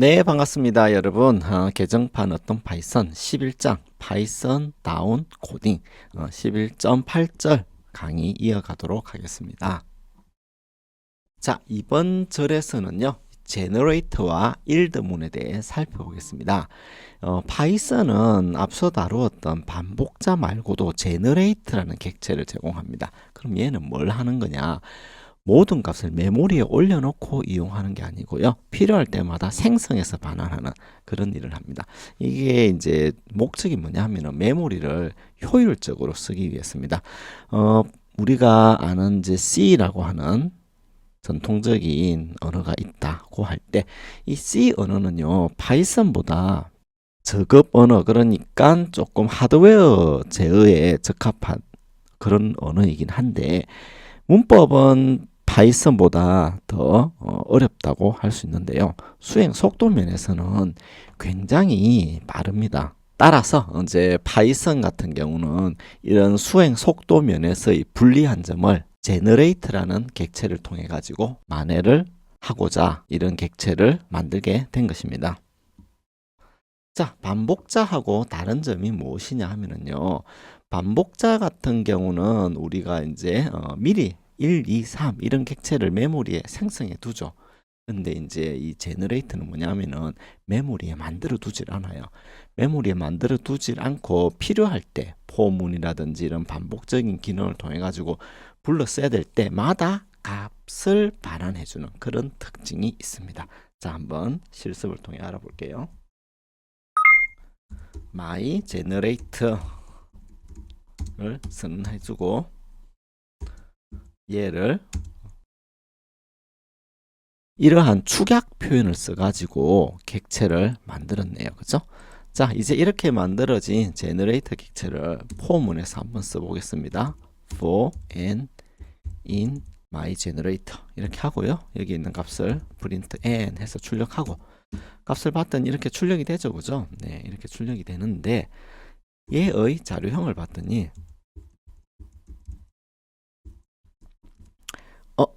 네, 반갑습니다, 여러분. 개정판 어떤 파이썬 11장 파이썬 다운 코딩 11.8절 강의 이어가도록 하겠습니다. 자, 이번 절에서는요, 제너레이터와 일드문에 대해 살펴보겠습니다. 파이썬은 앞서 다루었던 반복자 말고도 제너레이트라는 객체를 제공합니다. 그럼 얘는 뭘 하는 거냐? 모든 값을 메모리에 올려놓고 이용하는 게 아니고요. 필요할 때마다 생성해서 반환하는 그런 일을 합니다. 이게 이제 목적이 뭐냐 하면은 메모리를 효율적으로 쓰기 위해서입니다. 우리가 아는 이제 C라고 하는 전통적인 언어가 있다고 할 때 이 C 언어는요, 파이썬보다 저급 언어, 그러니까 조금 하드웨어 제어에 적합한 그런 언어이긴 한데, 문법은 파이썬보다 더 어렵다고 할 수 있는데요. 수행 속도 면에서는 굉장히 빠릅니다. 따라서 이제 파이썬 같은 경우는 이런 수행 속도 면에서의 불리한 점을 제너레이트라는 객체를 통해 가지고 만회를 하고자 이런 객체를 만들게 된 것입니다. 자, 반복자하고 다른 점이 무엇이냐 하면은요. 반복자 같은 경우는 우리가 이제 미리 1, 2, 3 이런 객체를 메모리에 생성해 두죠. 근데 이제 이 제너레이트는 뭐냐면은 메모리에 만들어 두질 않아요. 메모리에 만들어 두질 않고 필요할 때 포문이라든지 이런 반복적인 기능을 통해 가지고 불러 써야 될 때마다 값을 반환해 주는 그런 특징이 있습니다. 자, 한번 실습을 통해 알아볼게요. my generate를 선언해 주고 얘를 이러한 축약 표현을 써가지고 객체를 만들었네요. 그죠? 자, 이제 이렇게 만들어진 제너레이터 객체를 포문에서 한번 써보겠습니다. for n in my generator 이렇게 하고요. 여기 있는 값을 print n 해서 출력하고 값을 봤더니 이렇게 출력이 되죠. 그죠? 네, 이렇게 출력이 되는데 얘의 자료형을 봤더니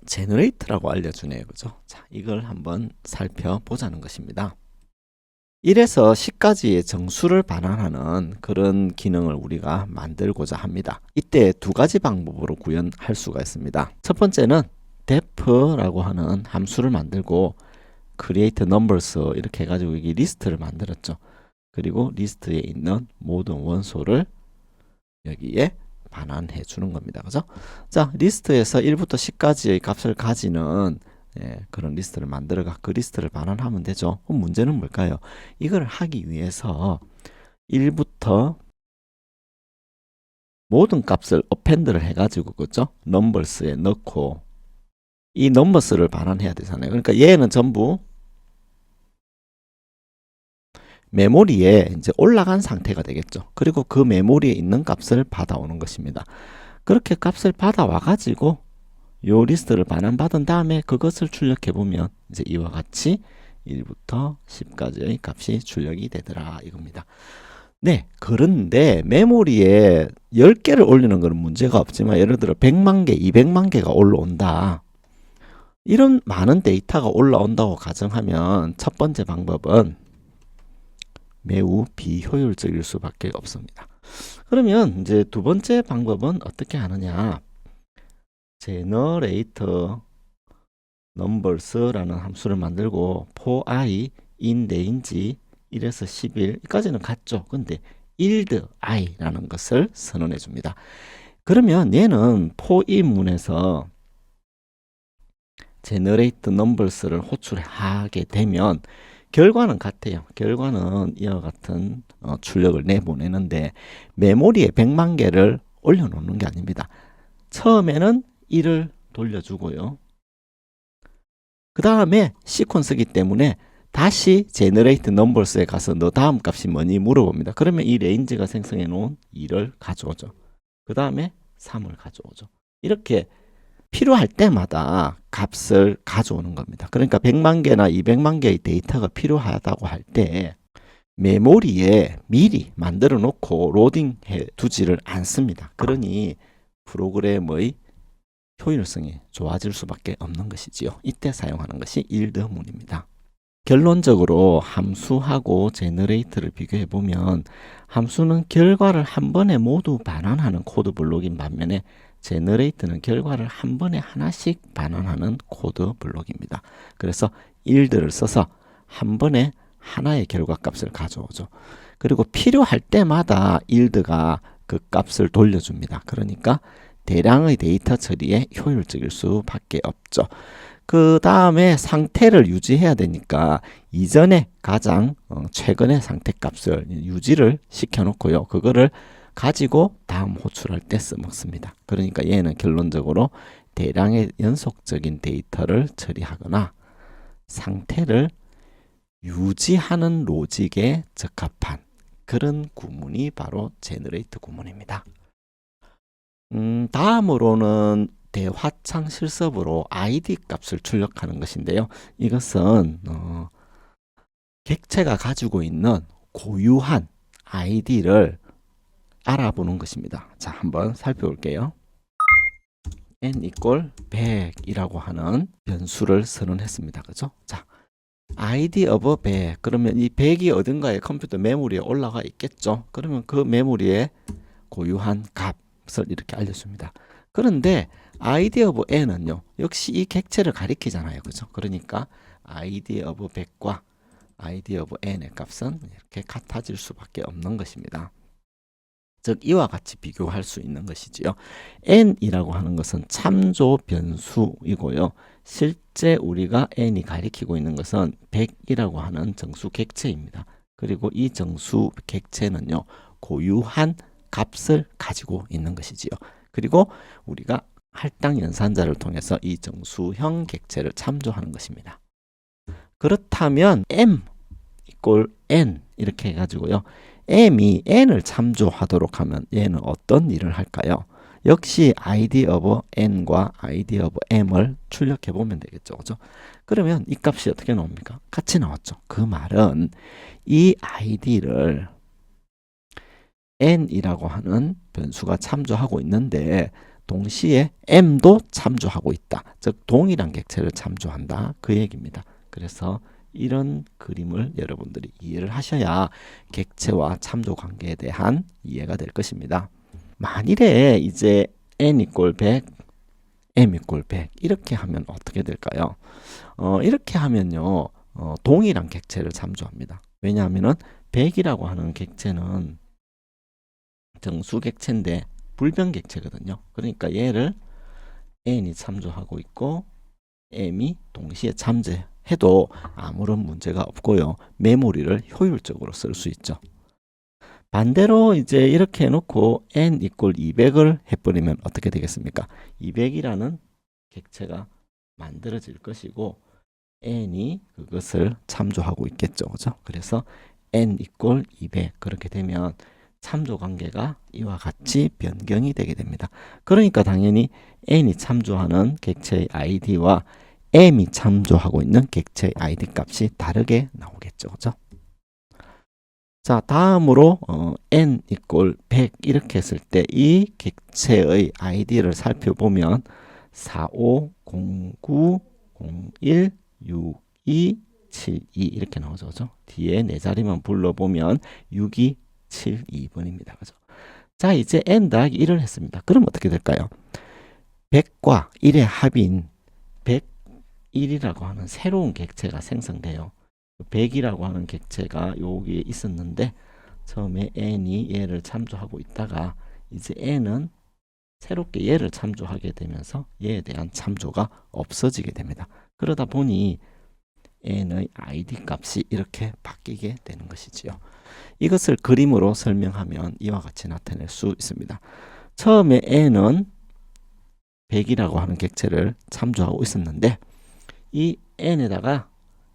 제너레이트라고 알려주네요. 그죠? 자, 이걸 한번 살펴보자는 것입니다. 1에서 10까지의 정수를 반환하는 그런 기능을 우리가 만들고자 합니다. 이때 두 가지 방법으로 구현할 수가 있습니다. 첫 번째는 def라고 하는 함수를 만들고 create numbers 이렇게 해가지고 여기 리스트를 만들었죠. 그리고 리스트에 있는 모든 원소를 여기에 반환해 주는 겁니다. 그죠? 자, 리스트에서 1부터 10까지의 값을 가지는 그런 리스트를 만들어가 그 리스트를 반환하면 되죠. 그럼 문제는 뭘까요? 이걸 하기 위해서 1부터 모든 값을 append를 해가지고 그죠? numbers에 넣고 이 numbers를 반환해야 되잖아요. 그러니까 얘는 전부 메모리에 이제 올라간 상태가 되겠죠. 그리고 그 메모리에 있는 값을 받아오는 것입니다. 그렇게 값을 받아와 가지고 요 리스트를 반환받은 다음에 그것을 출력해 보면 이제 이와 같이 1부터 10까지의 값이 출력이 되더라 이겁니다. 네, 그런데 메모리에 10개를 올리는 것은 문제가 없지만 예를 들어 100만 개, 200만 개가 올라온다. 이런 많은 데이터가 올라온다고 가정하면 첫 번째 방법은 매우 비효율적일 수밖에 없습니다. 그러면 이제 두 번째 방법은 어떻게 하느냐? generate numbers라는 함수를 만들고 for i in range 1에서 11까지는 같죠. 근데 yield i라는 것을 선언해 줍니다. 그러면 얘는 for 이 문에서 generate numbers를 호출하게 되면 결과는 같아요. 결과는 이와 같은 출력을 내보내는데 메모리에 100만 개를 올려놓는 게 아닙니다. 처음에는 1을 돌려주고요. 그 다음에 시퀀스이기 때문에 다시 generate numbers에 가서 너 다음 값이 뭐니 물어봅니다. 그러면 이 레인지가 생성해 놓은 2를 가져오죠. 그 다음에 3을 가져오죠. 이렇게 필요할 때마다 값을 가져오는 겁니다. 그러니까 100만 개나 200만 개의 데이터가 필요하다고 할 때 메모리에 미리 만들어 놓고 로딩해 두지를 않습니다. 그러니 프로그램의 효율성이 좋아질 수밖에 없는 것이지요. 이때 사용하는 것이 일드문입니다. 결론적으로 함수하고 제너레이터를 비교해 보면 함수는 결과를 한 번에 모두 반환하는 코드 블록인 반면에 제너레이터는 결과를 한 번에 하나씩 반환하는 코드 블록입니다. 그래서 일들을 써서 한 번에 하나의 결과값을 가져오죠. 그리고 필요할 때마다 일드가 그 값을 돌려줍니다. 그러니까 대량의 데이터 처리에 효율적일 수밖에 없죠. 그 다음에 상태를 유지해야 되니까 이전에 가장 최근의 상태값을 유지를 시켜놓고요. 그거를 가지고 다음 호출할 때 써먹습니다. 그러니까 얘는 결론적으로 대량의 연속적인 데이터를 처리하거나 상태를 유지하는 로직에 적합한 그런 구문이 바로 제너레이터 구문입니다. 다음으로는 대화창 실습으로 id 값을 출력하는 것인데요. 이것은 객체가 가지고 있는 고유한 id를 알아보는 것입니다. 자, 한번 살펴볼게요. n equal 100이라고 하는 변수를 선언했습니다. 그죠? 자, id of 100. 그러면 이 100이 어딘가에 컴퓨터 메모리에 올라가 있겠죠? 그러면 그 메모리에 고유한 값을 이렇게 알려줍니다. 그런데 id of n은요, 역시 이 객체를 가리키잖아요. 그죠? 그러니까 id of 100과 id of n의 값은 이렇게 같아질 수밖에 없는 것입니다. 즉 이와 같이 비교할 수 있는 것이지요. n이라고 하는 것은 참조 변수이고요. 실제 우리가 n이 가리키고 있는 것은 100이라고 하는 정수 객체입니다. 그리고 이 정수 객체는요, 고유한 값을 가지고 있는 것이지요. 그리고 우리가 할당 연산자를 통해서 이 정수형 객체를 참조하는 것입니다. 그렇다면 m equal n 이렇게 해가지고요. m이 n을 참조하도록 하면 얘는 어떤 일을 할까요? 역시 id of n과 id of m을 출력해 보면 되겠죠. 그죠? 그러면 이 값이 어떻게 나옵니까? 같이 나왔죠. 그 말은 이 id를 n이라고 하는 변수가 참조하고 있는데 동시에 m도 참조하고 있다. 즉 동일한 객체를 참조한다. 그 얘기입니다. 그래서 이런 그림을 여러분들이 이해를 하셔야 객체와 참조 관계에 대한 이해가 될 것입니다. 만일에 이제 n equal 100, m equal 100 이렇게 하면 어떻게 될까요? 이렇게 하면요, 동일한 객체를 참조합니다. 왜냐하면은 100이라고 하는 객체는 정수 객체인데 불변 객체거든요. 그러니까 얘를 n이 참조하고 있고 m이 동시에 참조해도 아무런 문제가 없고요. 메모리를 효율적으로 쓸 수 있죠. 반대로 이제 이렇게 해놓고 n equal 200을 해버리면 어떻게 되겠습니까? 200이라는 객체가 만들어질 것이고 n이 그것을 참조하고 있겠죠. 그죠? 그래서 n equal 200 그렇게 되면 참조 관계가 이와 같이 변경이 되게 됩니다. 그러니까 당연히 n이 참조하는 객체의 id와 m이 참조하고 있는 객체의 id 값이 다르게 나오겠죠. 그죠? 자, 다음으로 n equal 100 이렇게 했을 때 이 객체의 id를 살펴보면 4509016272 이렇게 나오죠. 그죠? 뒤에 네 자리만 불러보면 6272번입니다. 그죠? 자, 이제 n 더하기 1을 했습니다. 그럼 어떻게 될까요? 100과 1의 합인 101이라고 하는 새로운 객체가 생성돼요. 100이라고 하는 객체가 여기에 있었는데 처음에 n이 얘를 참조하고 있다가 이제 n은 새롭게 얘를 참조하게 되면서 얘에 대한 참조가 없어지게 됩니다. 그러다 보니 n의 id 값이 이렇게 바뀌게 되는 것이지요. 이것을 그림으로 설명하면 이와 같이 나타낼 수 있습니다. 처음에 n은 100이라고 하는 객체를 참조하고 있었는데 이 n에다가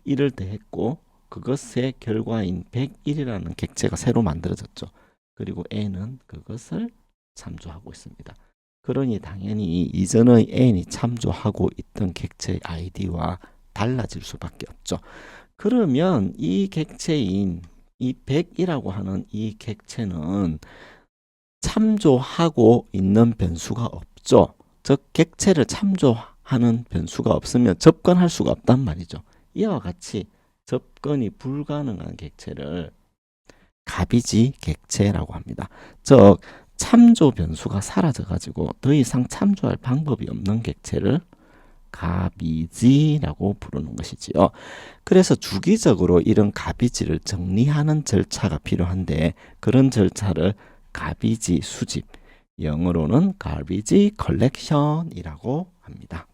1을 더했고 그것의 결과인 101이라는 객체가 새로 만들어졌죠. 그리고 n은 그것을 참조하고 있습니다. 그러니 당연히 이전의 n이 참조하고 있던 객체의 id와 달라질 수밖에 없죠. 그러면 이 객체인 이 100이라고 하는 이 객체는 참조하고 있는 변수가 없죠. 즉 객체를 참조하는 변수가 없으면 접근할 수가 없단 말이죠. 이와 같이 접근이 불가능한 객체를 갑이지 객체라고 합니다. 즉 참조 변수가 사라져 가지고 더 이상 참조할 방법이 없는 객체를 갑이지라고 부르는 것이지요. 그래서 주기적으로 이런 갑이지를 정리하는 절차가 필요한데 그런 절차를 갑이지 수집, 영어로는 garbage collection이라고 합니다.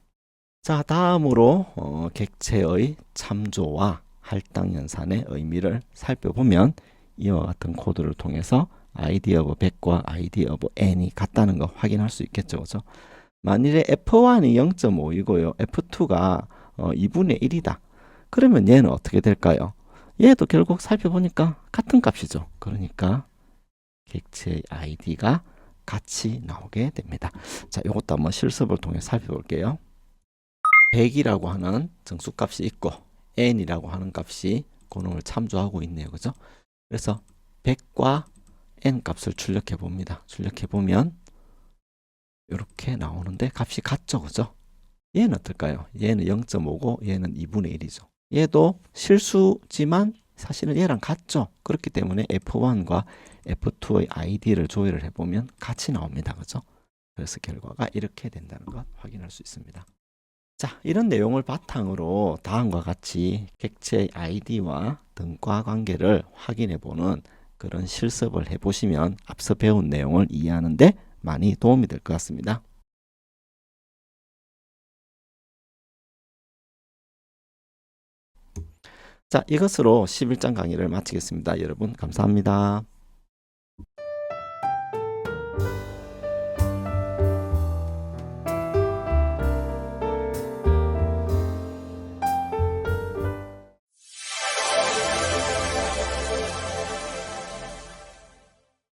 자, 다음으로 객체의 참조와 할당 연산의 의미를 살펴보면 이와 같은 코드를 통해서 id of 100과 id of n이 같다는 거 확인할 수 있겠죠. 그죠? 만일에 F1이 0.5이고요. F2가 2분의 1이다. 그러면 얘는 어떻게 될까요? 얘도 결국 살펴보니까 같은 값이죠. 그러니까 객체의 id가 같이 나오게 됩니다. 자, 이것도 한번 실습을 통해 살펴볼게요. 100이라고 하는 정수값이 있고 n이라고 하는 값이 그놈을 참조하고 있네요. 그죠? 그래서 100과 n 값을 출력해 봅니다. 출력해 보면 이렇게 나오는데 값이 같죠. 그죠? 얘는 어떨까요? 얘는 0.5고 얘는 2분의 1이죠. 얘도 실수지만 사실은 얘랑 같죠. 그렇기 때문에 F1과 F2의 id를 조회를 해보면 같이 나옵니다. 그죠? 그래서 결과가 이렇게 된다는 것 확인할 수 있습니다. 자, 이런 내용을 바탕으로 다음과 같이 객체의 id와 등가 관계를 확인해 보는 그런 실습을 해보시면 앞서 배운 내용을 이해하는데 많이 도움이 될 것 같습니다. 자, 이것으로 11장 강의를 마치겠습니다. 여러분, 감사합니다.